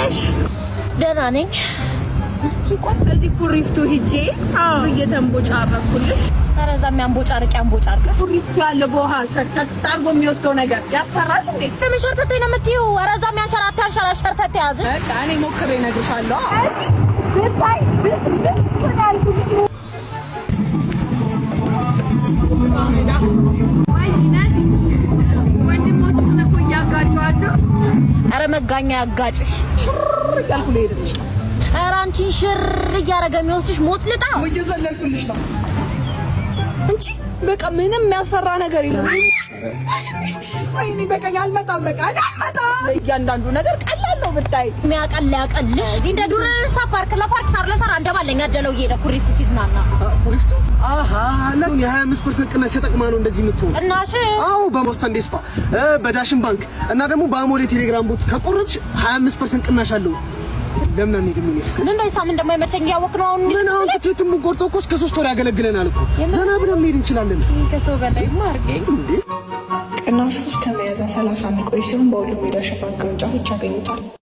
ነሽ? ደህና ነኝ። እስቲ ቆይ እዚህ ኩሪፍቱ ሂጄ እየተንቦጫረኩልሽ። ኧረ እዛም ያንቦጫርቅ ኩሪፍቱ ያለ በውሃ ሸርተት አድርጎ የሚወስደው ነገር ያስፈራል እንዴ? ለምን ሸርተቴ ነው የምትይው? ኧረ እዛም ያንሸራታ ሸርተቴ ያዝሽ። በቃ እኔ ሞክሬ እነግርሻለሁ። ኧረ መጋኛ ያጋጭሽ። ኧረ አንቺን ሽር እያደረገ የሚወስድሽ ሞት ልጣ እየዘለልኩልሽ ነው እንጂ በቃ ምንም የሚያስፈራ ነገር የለም። ወይኔ በቃ ያልመጣም በቃ አልመጣም። እያንዳንዱ ነገር ቀላል ነው ብታይ። ያቀልሽ እንደ ዱር እንስሳ ፓርክ ለፓርክ ሳር ለሳር አንደባለኝ አደለው እየሄደ ኩሪፍቱ ሲዝናና። ኩሪፍቱ ለምን የ25% ቅናሽ ተጠቅማ ነው እንደዚህ የምትሆን? ቅናሽ? አዎ በሞስታን ዴስፓ በዳሽን ባንክ እና ደግሞ በአሞሌ ቴሌግራም ቦት ከቆረጥሽ 25% ቅናሽ አለው። ለምን አንሄድም? ምን በሳም እንደማይመቸኝ ያወቅ ነው። ምን አሁን ትኬቱን ቆርጦ እኮ እስከ 3 ወር ያገለግለናል እኮ። ዘና ብለን መሄድ እንችላለን። ከሰው በላይ ማርገኝ እንዴ! ቅናሹ እስከ ሚያዝያ 30 የሚቆይ ሲሆን በሁሉም የዳሽን ባንክ ቅርንጫፎች ያገኙታል።